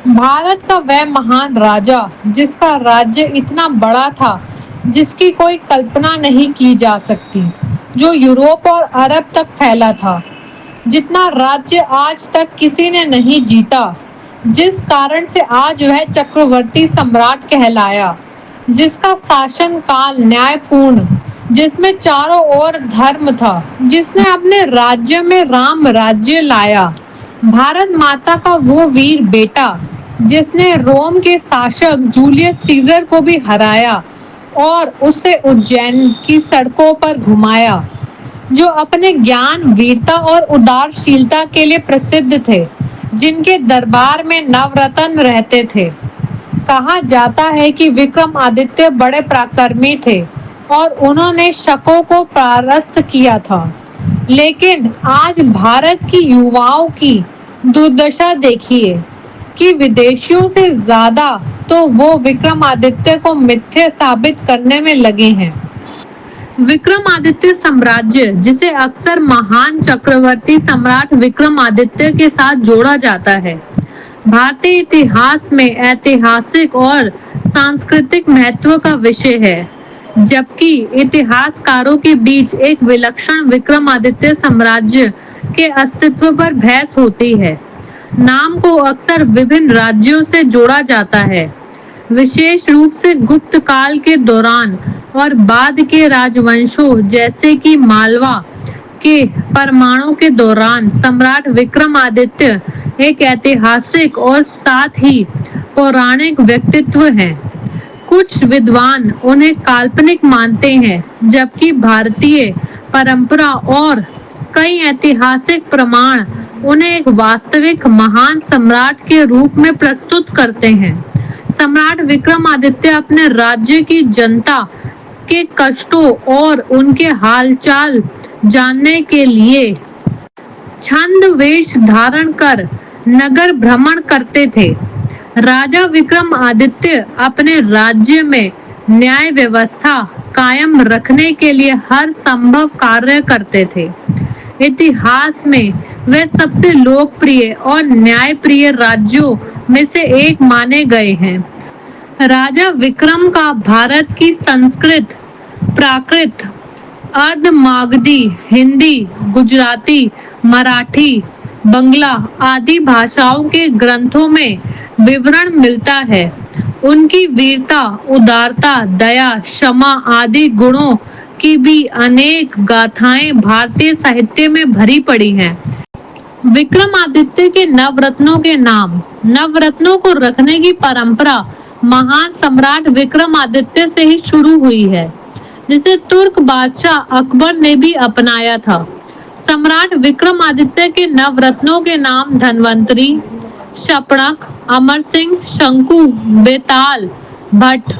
भारत का वह महान राजा जिसका राज्य इतना बड़ा था जिसकी कोई कल्पना नहीं की जा सकती, जो यूरोप और अरब तक फैला था, जितना राज्य आज तक किसी ने नहीं जीता, जिस कारण से आज वह चक्रवर्ती सम्राट कहलाया, जिसका शासन काल न्यायपूर्ण, जिसमें चारों ओर धर्म था, जिसने अपने राज्य में राम राज्य लाया, भारत माता का वो वीर बेटा जिसने रोम के शासक जूलियस सीजर को भी हराया और उसे उज्जैन की सड़कों पर घुमाया, जो अपने ज्ञान, वीरता और उदारशीलता के लिए प्रसिद्ध थे, जिनके दरबार में नवरत्न रहते थे। कहा जाता है कि विक्रमादित्य बड़े पराक्रमी थे और उन्होंने शकों को परास्त किया था, लेकिन आज भारत की युवाओं की दुर्दशा देखिए कि विदेशियों से ज्यादा तो वो विक्रमादित्य को मिथ्या साबित करने में लगे हैं। विक्रमादित्य साम्राज्य, जिसे अक्सर महान चक्रवर्ती सम्राट विक्रमादित्य के साथ जोड़ा जाता है, भारतीय इतिहास में ऐतिहासिक और सांस्कृतिक महत्व का विषय है, जबकि इतिहासकारों के बीच एक विलक्षण विक्रमादित्य साम्राज्य के अस्तित्व पर बहस होती है। नाम को अक्सर विभिन्न राज्यों से जोड़ा जाता है, विशेष रूप से गुप्त काल के दौरान और बाद के राजवंशों जैसे कि मालवा के परमाणु के दौरान। सम्राट विक्रमादित्य एक ऐतिहासिक और साथ ही पौराणिक व्यक्तित्व हैं। कुछ विद्वान उन्हें काल्पनिक मानते हैं, जबकि भारतीय परंपरा और कई ऐतिहासिक प्रमाण उन्हें एक वास्तविक महान सम्राट के रूप में प्रस्तुत करते हैं। सम्राट विक्रमादित्य अपने राज्य की जनता के कष्टों और उनके हालचाल जानने के लिए छद्म वेश धारण कर नगर भ्रमण करते थे। राजा विक्रमादित्य अपने राज्य में न्याय व्यवस्था कायम रखने के लिए हर संभव कार्य करते थे। इतिहास में वे सबसे लोकप्रिय और न्यायप्रिय राज्यों में से एक माने गए हैं। राजा विक्रम का भारत की संस्कृत, प्राकृत, अर्धमागधी, हिंदी, गुजराती, मराठी, बंगला आदि भाषाओं के ग्रंथों में विवरण मिलता है। उनकी वीरता, उदारता, दया, क्षमा आदि गुणों की भी अनेक गाथाएं भारतीय साहित्य में भरी पड़ी हैं। विक्रमादित्य के नवरत्नों के नाम। नवरत्नों को रखने की परंपरा महान सम्राट विक्रमादित्य से ही शुरू हुई है, जिसे तुर्क बादशाह अकबर ने भी अपनाया था। सम्राट विक्रमादित्य के नवरत्नों के नाम धन्वंतरी, शपणक, अमर सिंह, शंकु, बेताल, भट्ट,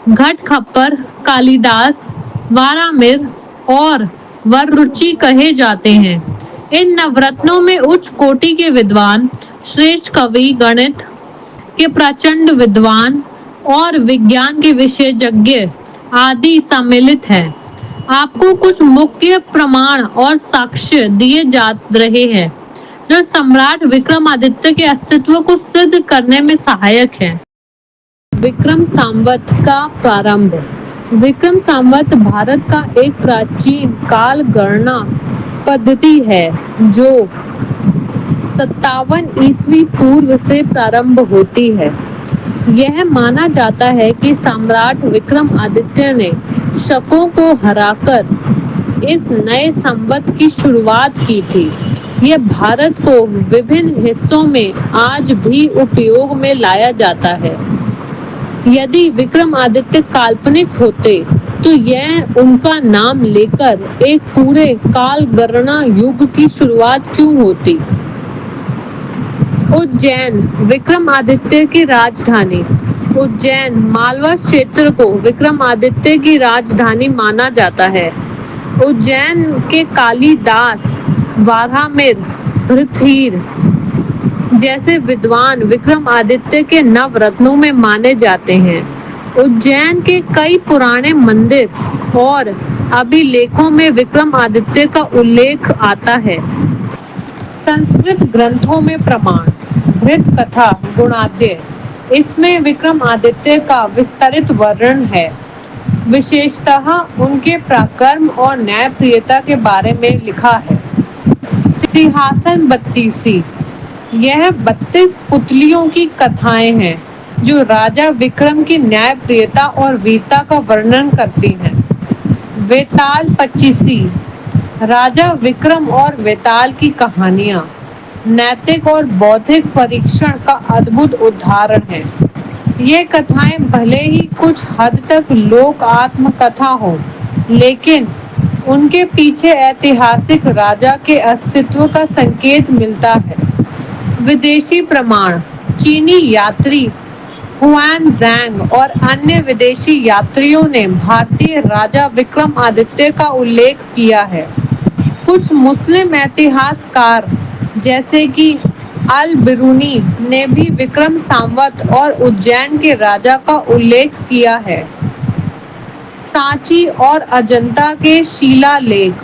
घटखप्पर, कालिदास, वारामिर और वररुचि कहे जाते हैं। इन नवरत्नों में उच्च कोटि के विद्वान, श्रेष्ठ कवि, गणित के प्रचंड विद्वान और विज्ञान के विशेषज्ञ आदि सम्मिलित हैं। आपको कुछ मुख्य प्रमाण और साक्ष्य दिए जा रहे हैं जो सम्राट विक्रमादित्य के अस्तित्व को सिद्ध करने में सहायक हैं। विक्रम संवत का प्रारंभ। विक्रम संवत भारत का एक प्राचीन काल गणना पद्धति है जो 57 ईस्वी पूर्व से प्रारंभ होती है। यह माना जाता है कि सम्राट विक्रमादित्य ने शकों को हराकर इस नए संवत की शुरुआत की थी। यह भारत को विभिन्न हिस्सों में आज भी उपयोग में लाया जाता है। यदि विक्रमादित्य काल्पनिक होते तो यह उनका नाम लेकर एक पूरे काल गणना युग की शुरुआत क्यों होती। उज्जैन विक्रमादित्य की राजधानी। उज्जैन मालवा क्षेत्र को विक्रमादित्य की राजधानी माना जाता है। उज्जैन के कालिदास, वारामिर, भृतहीर जैसे विद्वान विक्रमादित्य के नवरत्नों में माने जाते हैं। उज्जैन के कई पुराने मंदिर और अभिलेखों में विक्रमादित्य का उल्लेख आता है। संस्कृत ग्रंथों में प्रमाण। धृत कथा गुणाद्य। इसमें विक्रमादित्य का विस्तृत वर्णन है, विशेषतः उनके पराक्रम और न्यायप्रियता के बारे में लिखा है। सिंहासन बत्तीसी। यह 32 पुतलियों की कथाएं हैं जो राजा विक्रम की न्यायप्रियता और वीरता का वर्णन करती हैं। वेताल पच्चीसी। राजा विक्रम और वेताल की कहानियां नैतिक और बौद्धिक परीक्षण का अद्भुत उदाहरण है। ये कथाएं भले ही कुछ हद तक लोक आत्मकथा हो, लेकिन उनके पीछे ऐतिहासिक राजा के अस्तित्व का संकेत मिलता है। विदेशी प्रमाण। चीनी यात्री हुआन ज़ैंग और अन्य विदेशी यात्रियों ने भारतीय राजा विक्रमादित्य का उल्लेख किया है। कुछ मुस्लिम इतिहासकार जैसे कि अल बिरूनी ने भी विक्रम संवत और उज्जैन के राजा का उल्लेख किया है। सांची और अजंता के शिलालेख।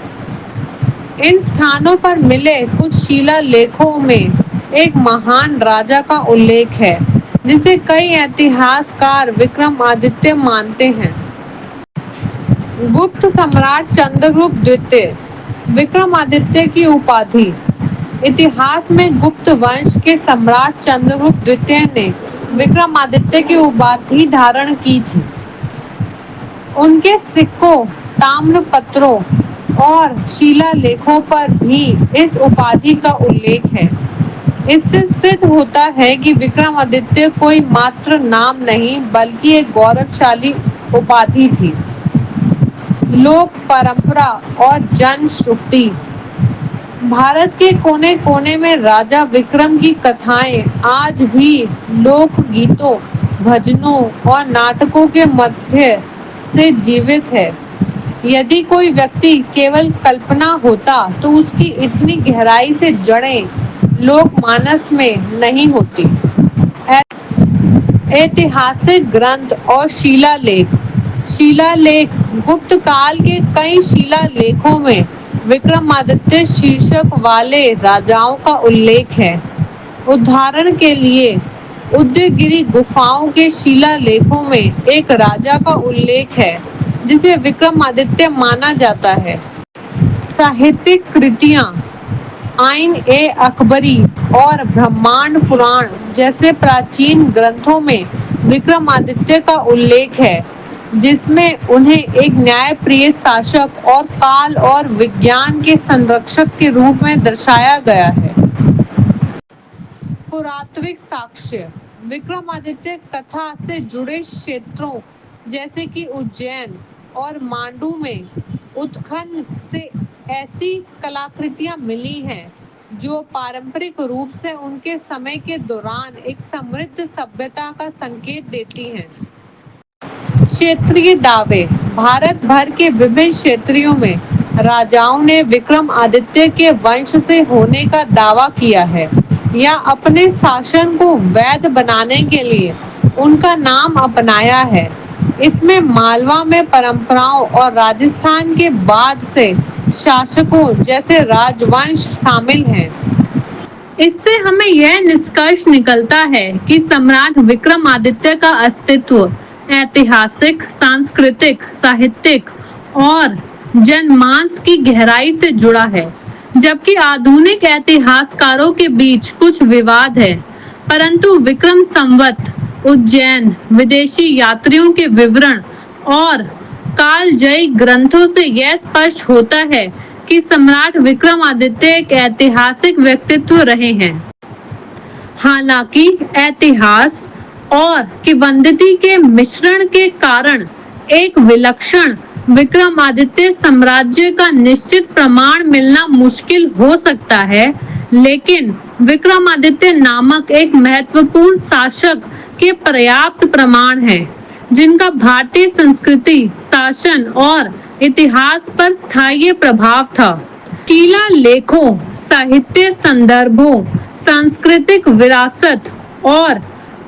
इन स्थानों पर मिले कुछ शिलालेखों में एक महान राजा का उल्लेख है जिसे कई इतिहासकार विक्रमादित्य मानते हैं। गुप्त सम्राट चंद्रगुप्त द्वितीय। विक्रमादित्य की उपाधि। इतिहास में गुप्त वंश के सम्राट चंद्रगुप्त द्वितीय ने विक्रमादित्य की उपाधि धारण की थी। उनके सिक्कों, ताम्रपत्रों और शिलालेखों पर भी इस उपाधि का उल्लेख है। इससे सिद्ध होता है कि विक्रमादित्य कोई मात्र नाम नहीं बल्कि एक गौरवशाली उपाधि थी। लोक परंपरा और जनश्रुति। भारत के कोने कोने में राजा विक्रम की कथाएं आज भी लोक गीतों, भजनों और नाटकों के मध्य से जीवित है। यदि कोई व्यक्ति केवल कल्पना होता तो उसकी इतनी गहराई से जड़ें लोकमानस में नहीं होती। ऐतिहासिक ग्रंथ और शिलालेख। शिलालेख। गुप्त काल के कई शिलालेखों में विक्रमादित्य शीर्षक वाले राजाओं का उल्लेख है। उदाहरण के लिए उदयगिरि गुफाओं के शिलालेखों में एक राजा का उल्लेख है जिसे विक्रमादित्य माना जाता है। साहित्यिक कृतियां। आइन ए अकबरी और ब्रह्मांड पुराण जैसे प्राचीन ग्रंथों में विक्रमादित्य का उल्लेख है जिसमें उन्हें एक न्यायप्रिय शासक और काल और विज्ञान के संरक्षक के रूप में दर्शाया गया है। पुरातात्विक साक्ष्य। विक्रमादित्य कथा से जुड़े क्षेत्रों जैसे कि उज्जैन और मांडू में उत्खनन से ऐसी कलाकृतियां मिली हैं जो पारंपरिक रूप से उनके समय के दौरान एक समृद्ध सभ्यता का संकेत देती हैं। क्षेत्रीय दावे। भारत भर के विभिन्न क्षेत्रों में राजाओं ने विक्रमादित्य के वंश से होने का दावा किया है या अपने शासन को वैध बनाने के लिए उनका नाम अपनाया है। इसमें मालवा में परंपराओं और राजस्थान के बाद से शासकों जैसे राजवंश शामिल हैं। इससे हमें यह निष्कर्ष निकलता है कि सम्राट विक्रमादित्य का अस्तित्व ऐतिहासिक, सांस्कृतिक, साहित्यिक और जनमानस की गहराई से जुड़ा है। जबकि आधुनिक इतिहासकारों के बीच कुछ विवाद है, परंतु विक्रम संवत, उज्जैन, विदेशी यात्रियों के विवरण और कालजयी ग्रंथों से यह स्पष्ट होता है कि सम्राट विक्रमादित्य एक ऐतिहासिक व्यक्तित्व रहे हैं। हालांकि इतिहास और किंवदंती के मिश्रण के कारण एक विलक्षण विक्रमादित्य साम्राज्य का निश्चित प्रमाण मिलना मुश्किल हो सकता है, लेकिन विक्रमादित्य नामक एक महत्वपूर्ण शासक के पर्याप्त प्रमाण हैं, जिनका भारतीय संस्कृति, शासन और इतिहास पर स्थायी प्रभाव था। शिलालेखों, साहित्य संदर्भों, सांस्कृतिक विरासत और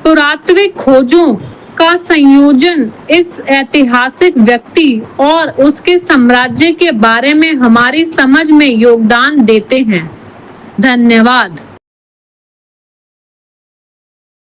पुरातात्विक खोजों का संयोजन इस ऐतिहासिक व्यक्ति और उसके साम्राज्य के बारे में हमारी समझ में योगदान देते हैं। धन्यवाद।